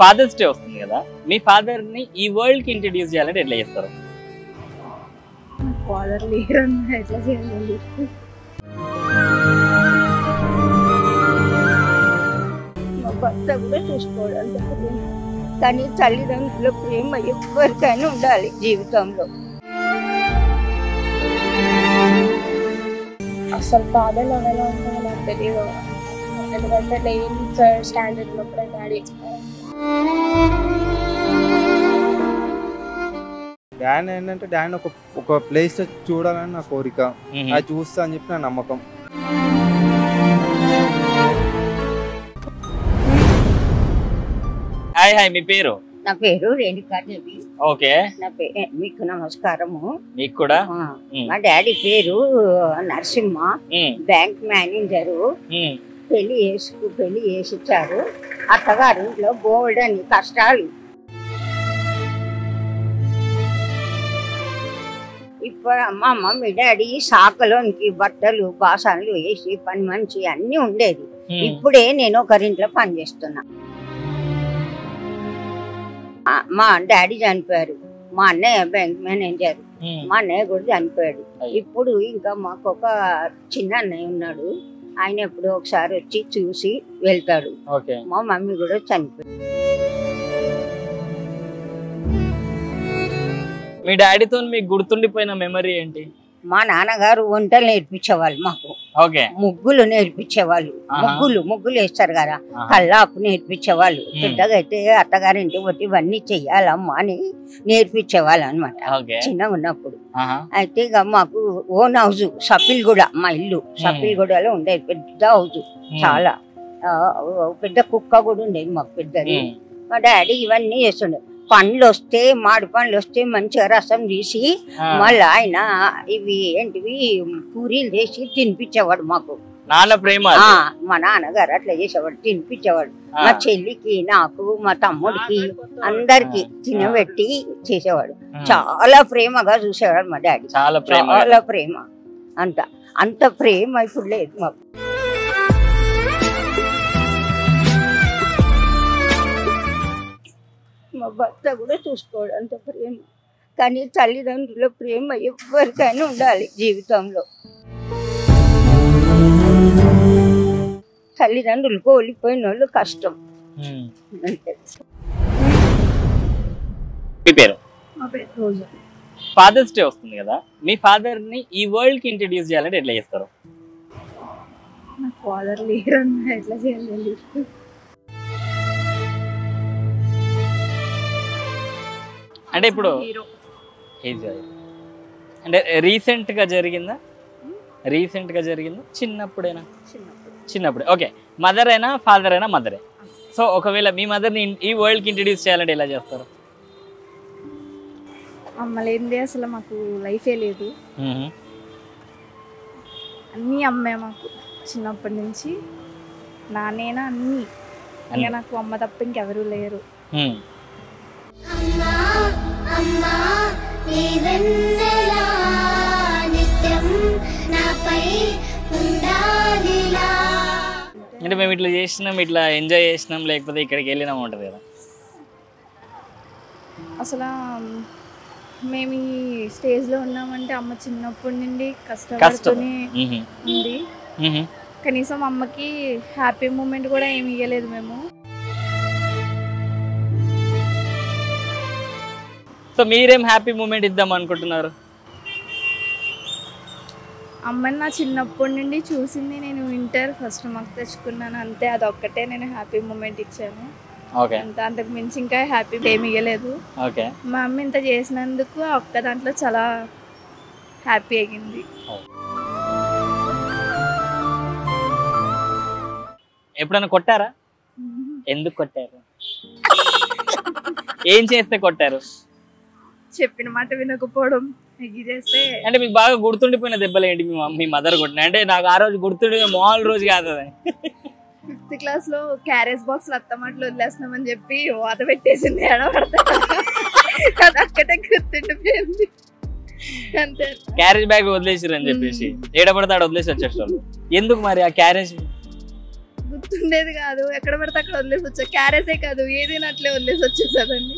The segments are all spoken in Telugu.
ఫాదర్స్ డే వస్తుంది కదా, మీ ఫాదర్ ని ఈ వరల్డ్ కి ఇంట్రడ్యూస్ చేయాలంటే ఎట్లా చేస్తారు? ఫాదర్ లేరన్నా ఎట్లా చేయాలి? మా భర్త కూడా చూసుకోవడం కానీ తల్లిదండ్రుల ప్రేమ ఎవరికైనా ఉండాలి జీవితంలో. అసలు ఫాదర్ లవ్ ఎలా ఉంటుందో నాకు తెలియదు. ఎందుకంటే లెవెన్ స్టాండర్డ్ ఉన్నప్పుడే డాడీ డాడీ ఏంటంటే డాడీ ఒక ప్లేస్ చూడాలని నా కోరిక, అది చూస్తా అని చెప్పి నా నమ్మకం. హాయ్ హాయ్, మీ పేరు? నా పేరు రేణుకాదేవి. ఓకే, మీకు నమస్కారము. మీకు కూడా. మా డాడీ పేరు నరసింహ, బ్యాంక్ మేనేజరు. పెళ్లి చేసిచ్చారు. అత్తగారు ఇంట్లో బోల్డ్ అని కష్టాలు. ఇప్పుడు మా మమ్మీ డాడీ శాఖలోనికి బట్టలు బాసనలు వేసి పని మంచి అన్ని ఉండేది. ఇప్పుడే నేను ఒకరింట్లో పని చేస్తున్నా. మా డాడీ చనిపోయారు, మా అన్నయ్య బ్యాంక్ మేనేజర్, మా అన్నయ్య కూడా చనిపోయాడు. ఇప్పుడు ఇంకా మాకు ఒక చిన్న అన్నయ్య ఉన్నాడు, ఆయన ఎప్పుడు ఒకసారి వచ్చి చూసి వెళ్తాడు. మా మమ్మీ కూడా చనిపోయింది. మీ డాడీతో మీకు గుర్తుండిపోయిన మెమరీ ఏంటి? మా నాన్నగారు వంటలు నేర్పించేవాళ్ళు మాకు. ముగ్గులు నేర్పించేవాళ్ళు. ముగ్గులు వేస్తారు కదా, కల్లాపు నేర్పించేవాళ్ళు. పెద్దగా అయితే అత్తగారింటికి పోతే ఇవన్నీ చెయ్యాలమ్మా అని నేర్పించేవాళ్ళు అనమాట చిన్నగా ఉన్నప్పుడు. అయితే ఇక మాకు ఓన్ హౌస్ సపిల్గూడ, మా ఇల్లు సపిల్గూడలో ఉండేది. పెద్ద హౌస్, చాలా పెద్ద కుక్క కూడా ఉండేది మాకు పెద్దది. మా డాడీ ఇవన్నీ చేస్తుండే. పండ్లు వస్తే, మాడి పండ్లు వస్తే మంచిగా రసం తీసి మళ్ళీ ఆయన ఇవి ఏంటివి పూరీలు చేసి తినిపించేవాడు మాకు. నాన్న ప్రేమ. మా నాన్నగారు అట్లా చేసేవాడు, తినిపించేవాడు. మా చెల్లికి, నాకు, మా తమ్ముడికి, అందరికి తినబెట్టి చేసేవాడు. చాలా ప్రేమగా చూసేవాడు మా డాడీ. చాలా ప్రేమ. అంత ప్రేమ ఇప్పుడు లేదు మాకు. మా భర్త కూడా చూసుకోవడం అంత ప్రేమ, కానీ తల్లిదండ్రుల ప్రేమ ఎవరికైనా ఉండాలి జీవితంలో. తల్లిదండ్రులు కోల్పోయిన వాళ్ళు కష్టం. అంతే. మీ పేరు? మా పేరు రోజా. ఫాదర్స్ డే వస్తుంది కదా, మీ ఫాదర్ ని ఈ వరల్డ్ కి ఇంట్రడ్యూస్ చేయాలంటే ఎట్లా చేస్తారు? నాకు ఫాదర్ లేరన్నా ఎట్లా చేయాలి? అంటే ఇప్పుడు అంటే రీసెంట్ గా జరిగిందా? చిన్నప్పుడేనా? చిన్నప్పుడే. ఓకే, మదర్ అయినా ఫాదర్ అయినా మదరే. సో ఒకవేళ మీ మదర్ని ఈ వరల్డ్ కి ఇంట్రడ్యూస్ చేయాలంటే ఎలా చేస్తారు? అమ్మ లేనిదే అసలు మాకు లైఫే లేదు. అన్నీ అమ్మే మాకు చిన్నప్పటి నుంచి. నానేనా అన్నీ. ఇంకా నాకు అమ్మ తప్ప ఇంకెవరూ లేరు. అంటే మేము ఇట్లా చేసినాం, ఇట్లా ఎంజాయ్ చేసినాం, లేకపోతే ఇక్కడికి వెళ్ళినాం ఉంటుంది కదా. అసలు మేము ఈ స్టేజ్లో ఉన్నామంటే అమ్మ చిన్నప్పటి నుండి కష్టపడుతూనే ఉంది. కనీసం అమ్మకి హ్యాపీ మూమెంట్ కూడా ఏమి ఇవ్వలేదు మేము. సో మీరేం హ్యాపీ మూమెంట్ ఇద్దాం అనుకుంటున్నారు? అమ్మని నా చిన్నప్పటి నుండి చూసింది. నేను ఇంటర్ ఫస్ట్ మాకు తెచ్చుకున్నాను అంతే, అదొక్కటే నేను హ్యాపీ మూమెంట్ ఇచ్చాను. అంతకు మించి ఇంకా హ్యాపీ ఏమి ఇవ్వలేదు. మా అమ్మ ఇంత చేసినందుకు ఒక్క దాంట్లో చాలా హ్యాపీ అయ్యింది. ఎప్పుడైనా కొట్టారా? ఎందుకు కొట్టారు? ఏం చేస్తే కొట్టారు? చెప్పిన మాట వినకపోవడం చేస్తే. అంటే మీకు బాగా గుర్తుండిపోయిన దెబ్బలు ఏంటి? మీ మదర్ కొట్టిన అంటే నాకు ఆ రోజు గుర్తుండే మామూలు రోజు కాదు. 5th క్లాస్ లో క్యారేజ్ బాక్స్ అత్తమాటలు వదిలేస్తున్నామని చెప్పి వాత పెట్టేసింది. అక్కడే గుర్తుండిపోయింది అంతే. క్యారేజ్ బ్యాగ్ వదిలేసారు అని చెప్పేసి ఏడపడితే ఆడ వదిలేసి వచ్చేస్తారు. ఎందుకు మరి ఆ క్యారేజ్? గుర్తుండేది కాదు, ఎక్కడ పడితే అక్కడ వదిలేసి వచ్చా. క్యారెసే కాదు ఏది అట్లే వదిలేసి వచ్చేసాదండి.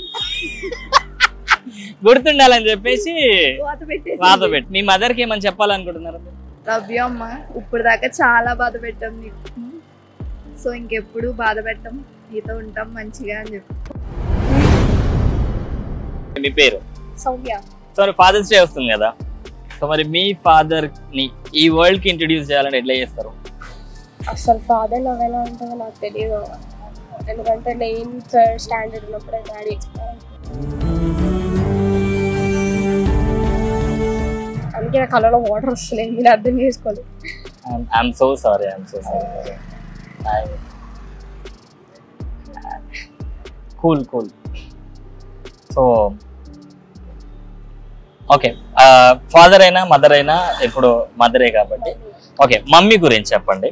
గుర్తుండాలని చెప్పేసి బాధ పెట్టి మీ మదర్ కి ఏమని చెప్పాలనుకుంటున్నారు? లవ్ యూ అమ్మా, ఇప్పుడు దాకా చాలా బాధ పెట్టాం నీకు, సో ఇంకెప్పుడు బాధ పెట్టాం, నీతో ఉంటాం మంచిగా అని చెప్పి. మీ పేరు? సౌమ్య. సో ఫాదర్స్ డే వస్తుంది కదా, సో మరి మీ ఫాదర్ ని ఈ వరల్డ్ కి ఇంట్రడ్యూస్ చేయాలంటే ఎట్లా చేస్తారు? అసలు ఫాదర్ లవ్ ఎలా ఉంటుందో నాకు తెలియదు, ఎందుకంటే నేను 3rd స్టాండర్డ్ ఉన్నప్పుడే డాడీ అందుకే నా కళ్ళలో వాటర్ వస్తున్నాయి, మీరు అర్థం చేసుకోలేదు. I'm so sorry. Cool. So okay, father అయినా మదర్ అయినా ఇప్పుడు మదరే కాబట్టి, ఓకే మమ్మీ గురించి చెప్పండి.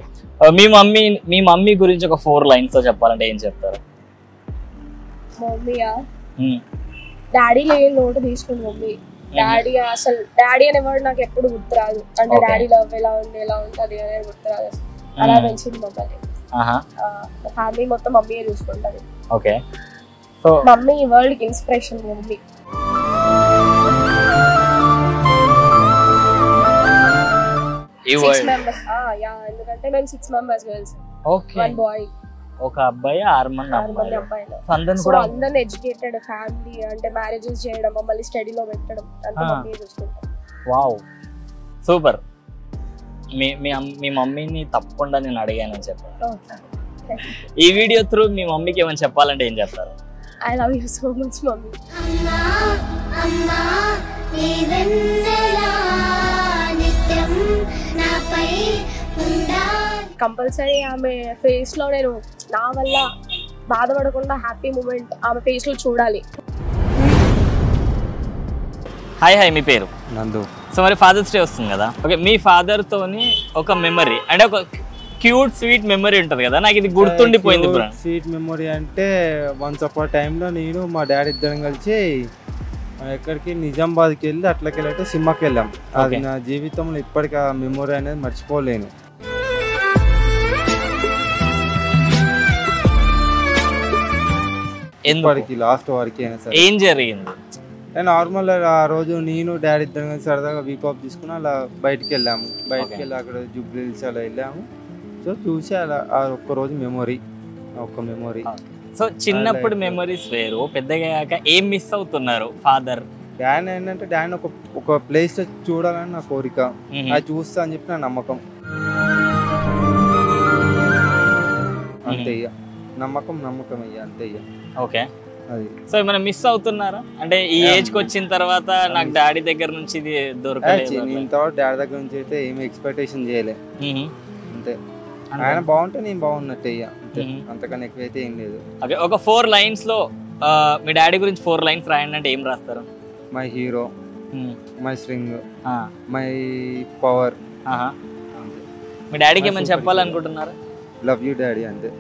మీ మమ్మీ గురించి ఒక 4 lines తో చెప్పాలంటే ఏం చెప్తారు? మమ్మీయా, డాడీ లేని లోటు తీసుకుంది మమ్మీ. డాడీ అసలు డాడీ అనే వర్డ్ నాకు ఎప్పుడు గుర్తురాదు, అంటే డాడీ లవ్ ఎలా ఉంటుంది అనేది గుర్తురాదు. అలా పెంచింది మమ్మల్ని. ఫ్యామిలీ మొత్తం మమ్మీయే చూసుకుంటది. ఓకే, సో మమ్మీ ఈ వరల్డ్ కి ఇన్స్పిరేషన్. మమ్మీ ఎందుకంటే మేము 6 members గర్ల్స్, 1 boy. ఒక అబ్బాయి 6 మంది అబ్బాయిలు. అందరిని ఎడ్యుకేటెడ్ ఫ్యామిలీ, అంటే మ్యారేజెస్ చేయడం, మమ్మల్ని స్టడీలో పెట్టడం అంతా మమ్మీ చూసుకుంటాం. Wow, super. మీ మమ్మీని తప్పకుండా నేను అడిగానని చెప్పాను. ఈ వీడియో త్రూ మీ మమ్మీకి ఏమైనా చెప్పాలంటే ఏం చెప్తారు? I love you so much, mommy. Compulsory ఆమె ఫేస్ లో నేను నా వల్ల బాధపడకుండా హ్యాపీ మూమెంట్ ఆమె ఫేస్ లో చూడాలి. హాయ్, మీ పేరు? నందు. సో మరి ఫాదర్స్ డే వస్తుంది కదా, ఓకే మీ ఫాదర్ తోని ఒక మెమరీ, అంటే ఒక క్యూట్ స్వీట్ మెమరీ ఉంటుంది కదా, నాకు ఇది గుర్తుండిపోయింది. స్వీట్ మెమరీ అంటే వన్స్ అప్ టైంలో నేను మా డాడీ ఇద్దరం కలిసి ఎక్కడికి నిజామాబాద్కి వెళ్ళి అట్లకెళ్ళి సినిమాకి వెళ్ళాం. అది నా జీవితంలో ఇప్పటికీ ఆ మెమరీ అనేది మర్చిపోలేను. ఇప్పటికి లాస్ట్ వరకు అయినా సరే. ఏం జరిగింది? నార్మల్ ఆ రోజు నేను డాడీ ఇద్దరం కలిసి సరదాగా వీక్ ఆఫ్ తీసుకుని అలా బయటికి వెళ్ళాము. బయటికి వెళ్ళి అక్కడ జూబ్లీ హిల్స్ అలా వెళ్ళాము. సో చూసి అలా ఆ ఒక్కరోజు మెమొరీ. సో చిన్నప్పుడు మెమరీస్ వేరు, పెద్దగా ఏం మిస్ అవుతున్నారు ఫాదర్? డాడీ ఏంటంటే డాడీ ఒక ప్లేస్ చూడాలని నా కోరిక, అది చూస్తా అని చెప్పి నా నమ్మకం. అంతే ఇక, నమ్మకం అయ్యా, అంతే ఇక. ఓకే, సో ఏమైనా మిస్ అవుతున్నారా? అంటే ఈ ఏజ్ కి వచ్చిన తర్వాత నాకు డాడీ దగ్గర నుంచి ఇది దొరకలేదు. ఇంతవరకు డాడీ దగ్గర నుంచి అయితే ఏమి ఎక్స్పెక్టేషన్ చేయలే. అంతే, ఆయన బాగుంటే నేను బాగున్నట్టే ఇక, అంతకన్నా ఎక్కువైతే ఏం లేదు. ఓకే, ఒక 4 lines లో మీ డాడీ గురించి 4 lines రాయండి అంటే ఏం రాస్తారు? My hero, my strength, my power. మీ డాడీకి ఏమైనా చెప్పాలనుకుంటున్నారా? లవ్ యూ డాడీ, అంతే.